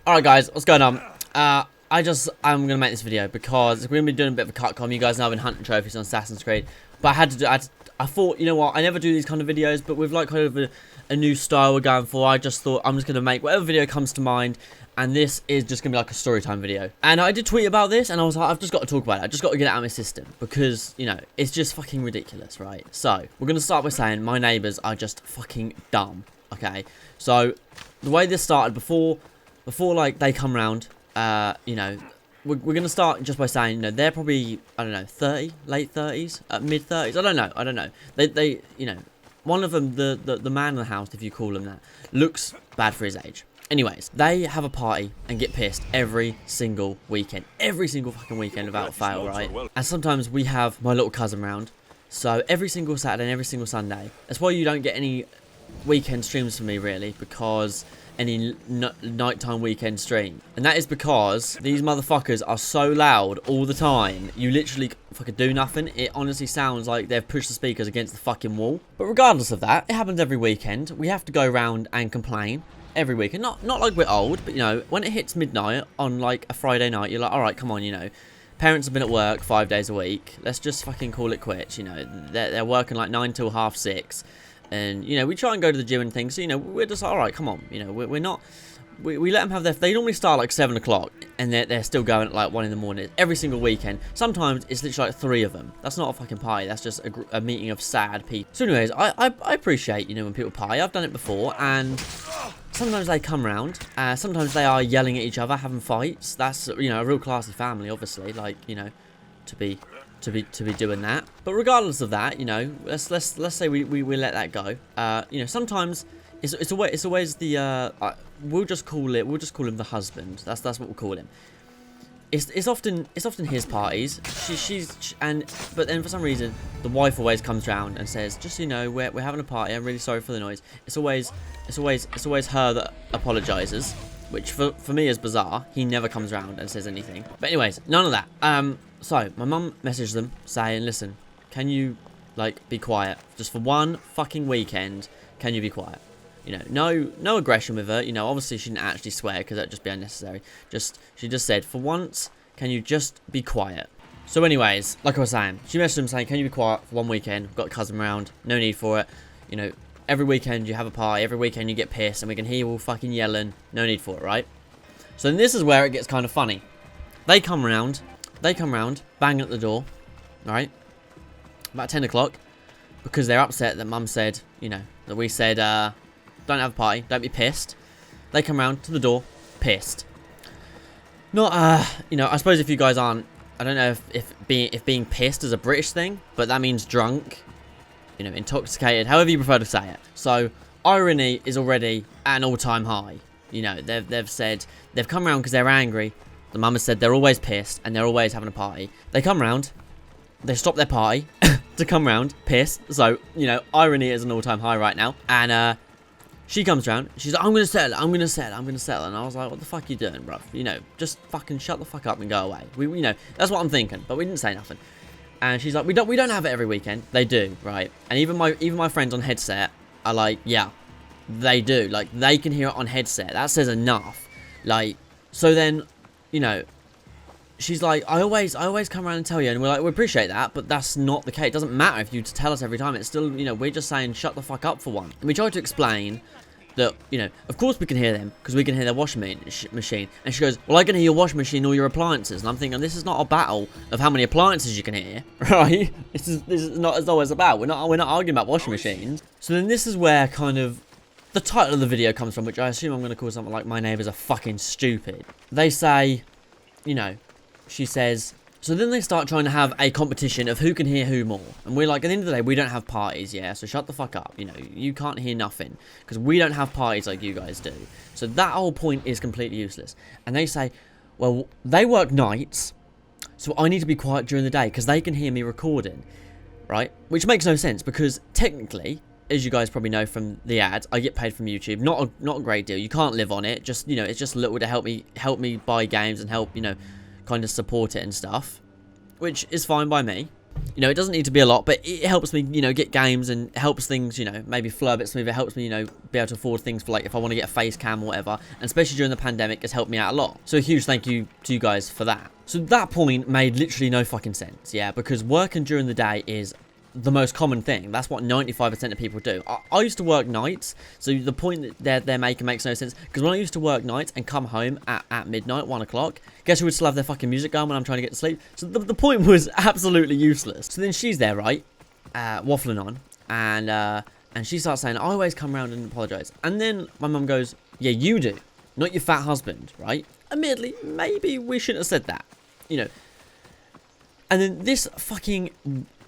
Alright guys, what's going on? I'm gonna make this video because we're gonna be doing a bit of a cut-com. You guys know I've been hunting trophies on Assassin's Creed, but I thought, you know what, I never do these kind of videos, but with like kind of a new style we're going for, I just thought I'm just gonna make whatever video comes to mind, and this is just gonna be like a story time video. And I did tweet about this, and I was like, I've just got to talk about it. I just got to get it out of my system because, you know, it's just fucking ridiculous, right? So we're gonna start by saying my neighbours are just fucking dumb. Okay, so the way this started before like they come round, you know, we're gonna start just by saying, you know, they're probably, I don't know, 30, late 30s, mid 30s. I don't know. They, you know, one of them, the man in the house, if you call him that, looks bad for his age. Anyways, they have a party and get pissed every single weekend, every single fucking weekend without fail, right? And sometimes we have my little cousin round, so every single Saturday and every single Sunday. That's why you don't get any weekend streams for me, really, because any nighttime weekend stream, and that is because these motherfuckers are so loud all the time, you literally fucking do nothing. It honestly sounds like they've pushed the speakers against the fucking wall. But regardless of that, it happens every weekend. We have to go around and complain every weekend. Not like we're old, but you know, when it hits midnight on like a Friday night, you're like, all right, come on, you know, parents have been at work 5 days a week, let's just fucking call it quits. You know, they're working like 9 till half 6. And, you know, we try and go to the gym and things, so, you know, we're just like, alright, come on, you know, we're not, we let them have their, they normally start like 7 o'clock, and they're still going at like 1 in the morning, every single weekend. Sometimes it's literally like 3 of them. That's not a fucking party, that's just a meeting of sad people. So anyways, I appreciate, you know, when people party. I've done it before, and sometimes they come round, sometimes they are yelling at each other, having fights. That's, you know, a real classy family, obviously, like, you know, to be doing that. But regardless of that, you know, let's say we let that go. You know, sometimes it's always the we'll just call him the husband. That's what we'll call him. It's often his parties. But then for some reason the wife always comes round and says, just so you know, we're having a party, I'm really sorry for the noise. It's always her that apologizes, which for me is bizarre. He never comes round and says anything. But anyways, none of that. So, my mum messaged them saying, listen, can you, like, be quiet? Just for one fucking weekend, can you be quiet? You know, no aggression with her. You know, obviously she didn't actually swear because that'd just be unnecessary. She just said, for once, can you just be quiet? So anyways, like I was saying, she messaged them saying, can you be quiet for one weekend? We've got a cousin around, no need for it. You know, every weekend you have a party, every weekend you get pissed, and we can hear you all fucking yelling, no need for it, right? So then this is where it gets kind of funny. They come round, banging at the door, right? About 10 o'clock, because they're upset that mum said, you know, that we said, don't have a party, don't be pissed. They come round to the door, pissed. Not, you know, I suppose if you guys aren't, I don't know if being pissed is a British thing, but that means drunk, you know, intoxicated, however you prefer to say it. So, irony is already at an all-time high. You know, they've said, they've come round because they're angry. The mum has said they're always pissed and they're always having a party. They come round, they stop their party to come round, pissed. So, you know, irony is an all-time high right now. And she comes round, she's like, I'm going to settle it, I'm going to settle it. And I was like, what the fuck are you doing, bruv? You know, just fucking shut the fuck up and go away. You know, that's what I'm thinking, but we didn't say nothing. And she's like, we don't have it every weekend. They do, right? And even my friends on headset are like, yeah, they do. Like, they can hear it on headset. That says enough. Like, so then, you know, she's like, I always come around and tell you, and we're like, we appreciate that, but that's not the case. It doesn't matter if you tell us every time. It's still, you know, we're just saying shut the fuck up for one. And we tried to explain that, you know, of course we can hear them because we can hear their washing machine. And she goes, well, I can hear your washing machine or your appliances. And I'm thinking, this is not a battle of how many appliances you can hear, right? This is not as always about. We're not arguing about washing machines. So then this is where kind of the title of the video comes from, which I assume I'm going to call something like My Neighbours Are Fucking Stupid. They say, you know, she says, so then they start trying to have a competition of who can hear who more. And we're like, at the end of the day, we don't have parties, yeah? So shut the fuck up, you know, you can't hear nothing. Because we don't have parties like you guys do. So that whole point is completely useless. And they say, well, they work nights, so I need to be quiet during the day because they can hear me recording, right? Which makes no sense because technically, as you guys probably know from the ads, I get paid from YouTube. Not a great deal. You can't live on it. Just, you know, it's just a little to help me buy games and help, you know, kind of support it and stuff, which is fine by me. You know, it doesn't need to be a lot, but it helps me, you know, get games and helps things, you know, maybe flow a bit smoother. It helps me, you know, be able to afford things for, like, if I want to get a face cam or whatever. And especially during the pandemic, it's helped me out a lot. So a huge thank you to you guys for that. So that point made literally no fucking sense, yeah, because working during the day is the most common thing. That's what 95% of people do. I used to work nights, so the point that they're making makes no sense. Because when I used to work nights and come home at midnight, 1 o'clock, guess who would still have their fucking music going when I'm trying to get to sleep? So the point was absolutely useless. So then she's there, right, waffling on, and she starts saying, I always come around and apologise. And then my mum goes, yeah, you do, not your fat husband, right? Admittedly, maybe we shouldn't have said that, you know. And then this fucking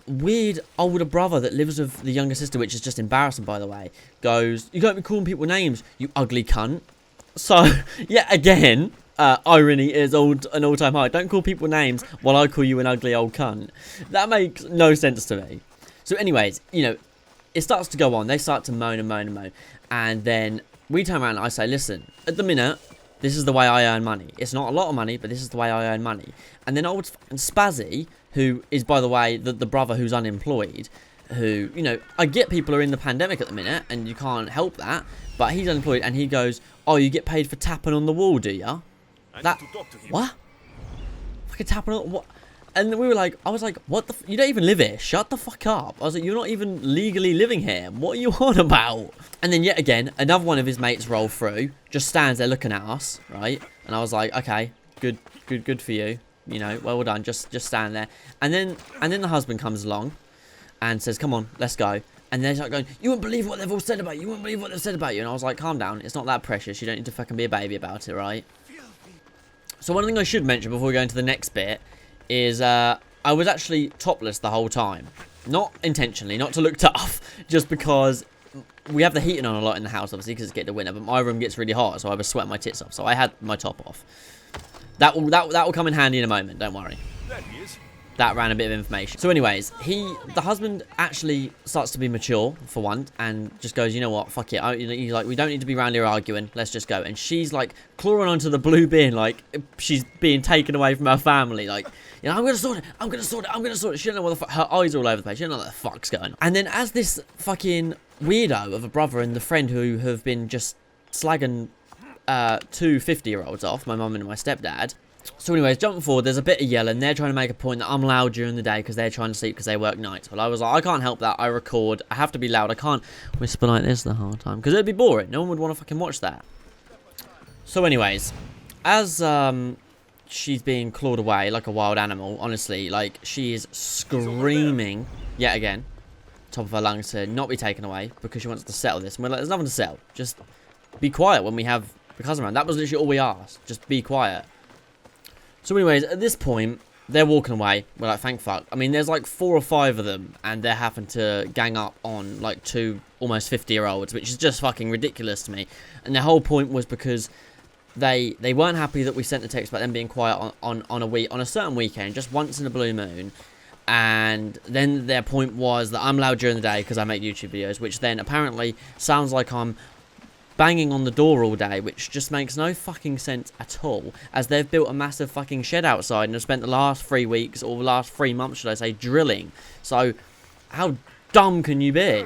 weird older brother that lives with the younger sister, which is just embarrassing, by the way, goes, you can't be calling people names, you ugly cunt. So, yeah, again, irony is an all-time high. Don't call people names while I call you an ugly old cunt. That makes no sense to me. So anyways, you know, it starts to go on. They start to moan and moan and moan. And then we turn around and I say, listen, at the minute, this is the way I earn money. It's not a lot of money, but this is the way I earn money. And then old fucking Spazzy, who is, by the way, the brother who's unemployed, who, you know, I get people are in the pandemic at the minute, and you can't help that, but he's unemployed, and he goes, oh, you get paid for tapping on the wall, do you? That, what? Fucking tapping on, what? And we were like, I was like, what the, you don't even live here, shut the fuck up. I was like, you're not even legally living here, what are you on about? And then yet again, another one of his mates roll through, just stands there looking at us, right? And I was like, okay, good for you. You know, well done, just stand there. And then the husband comes along and says, come on, let's go. And they're like going, you wouldn't believe what they've all said about you, you wouldn't believe what they've said about you. And I was like, calm down, it's not that precious, you don't need to fucking be a baby about it, right? So one thing I should mention before we go into the next bit is I was actually topless the whole time. Not intentionally, not to look tough, just because we have the heating on a lot in the house, obviously, because it's getting the winter, but my room gets really hot, so I was sweating my tits off, so I had my top off. That will come in handy in a moment, don't worry. That ran a bit of information. So anyways, the husband actually starts to be mature, for one, and just goes, you know what, fuck it. He's like, we don't need to be around here arguing, let's just go. And she's like, clawing onto the blue bin, like, she's being taken away from her family, like, you know, I'm gonna sort it, I'm gonna sort it, I'm gonna sort it. She don't know what the fuck, her eyes are all over the place, she don't know what the fuck's going on. And then as this fucking weirdo of a brother and the friend who have been just slagging 2 50-year-olds off, my mum and my stepdad. So anyways, jumping forward, there's a bit of yelling. They're trying to make a point that I'm loud during the day because they're trying to sleep because they work nights. Well, I was like, I can't help that. I record. I have to be loud. I can't whisper like this the whole time because it'd be boring. No one would want to fucking watch that. So anyways, as she's being clawed away like a wild animal, honestly, like, she is screaming yet again, top of her lungs, to not be taken away because she wants to settle this. And we're like, there's nothing to settle. Just be quiet when we have the cousin around. That was literally all we asked. Just be quiet. So anyways, at this point, they're walking away. We're like, thank fuck. I mean, there's like 4 or 5 of them, and they're having to gang up on like 2 almost 50-year-olds, which is just fucking ridiculous to me. And their whole point was because they weren't happy that we sent the text about them being quiet on a certain weekend, just once in a blue moon. And then their point was that I'm loud during the day because I make YouTube videos, which then apparently sounds like I'm banging on the door all day, which just makes no fucking sense at all, as they've built a massive fucking shed outside and have spent the last 3 weeks, or the last 3 months, should I say, drilling. So, how dumb can you be?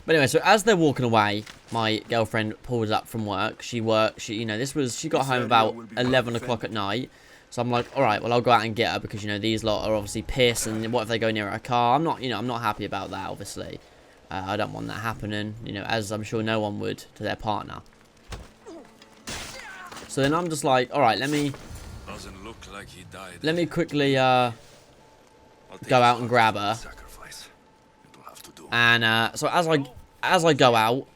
But anyway, so as they're walking away, my girlfriend pulls up from work. She you know, she got home about 11 o'clock at night. So I'm like, alright, well, I'll go out and get her, because, you know, these lot are obviously pissed, and what if they go near her car? I'm not happy about that, obviously. I don't want that happening, you know, as I'm sure no one would to their partner. So then I'm just like, alright, let me quickly go out and grab her. And so as I go out,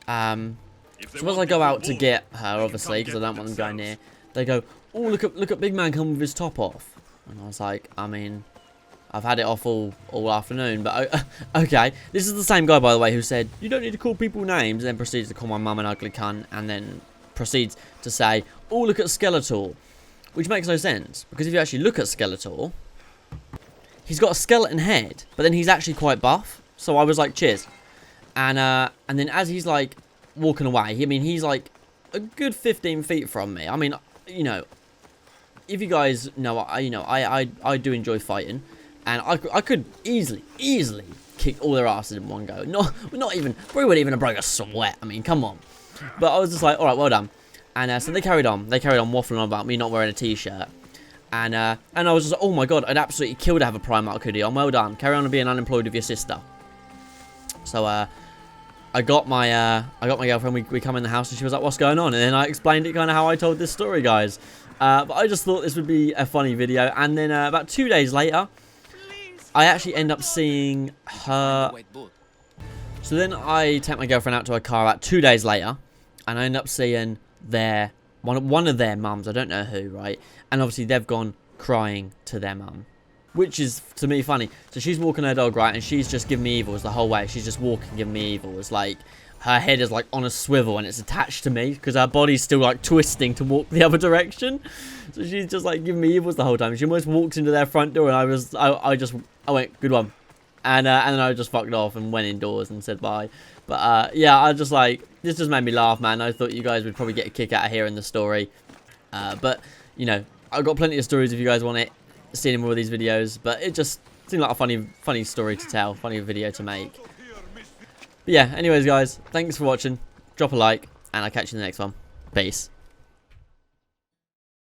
to get her, obviously, because I don't want them going near, they go, oh, look at big man coming with his top off. And I was like, I mean, I've had it off all afternoon, but okay. This is the same guy, by the way, who said, you don't need to call people names, and then proceeds to call my mum an ugly cunt, and then proceeds to say, oh, look at Skeletor. Which makes no sense, because if you actually look at Skeletor, he's got a skeleton head, but then he's actually quite buff. So I was like, cheers. And then as he's like walking away, I mean, he's like a good 15 feet from me. I mean, you know, if you guys know, I do enjoy fighting. And I could easily kick all their asses in one go. Not even, probably wouldn't even have broke a sweat. I mean, come on. But I was just like, all right, well done. And so they carried on waffling on about me not wearing a t-shirt. And I was just like, oh my god, I'd absolutely kill to have a Primark hoodie on. Well done. Carry on and being unemployed with your sister. So I got my girlfriend. We come in the house and she was like, what's going on? And then I explained it kind of how I told this story, guys. But I just thought this would be a funny video. And then about 2 days later, I actually end up seeing her. So then I take my girlfriend out to her car about 2 days later, and I end up seeing one of their mums. I don't know who, right? And obviously they've gone crying to their mum, which is to me funny. So she's walking her dog, right, and she's just giving me evils the whole way. She's just walking, giving me evils. Like her head is like on a swivel and it's attached to me because her body's still like twisting to walk the other direction. So she's just like giving me evils the whole time. She almost walked into their front door, and I went, good one. And then I just fucked off and went indoors and said bye. But yeah, I just like, this just made me laugh, man. I thought you guys would probably get a kick out of hearing the story. But, you know, I've got plenty of stories if you guys want it, seeing more of these videos. But it just seemed like a funny story to tell, funny video to make. But yeah, anyways, guys, thanks for watching. Drop a like, and I'll catch you in the next one. Peace.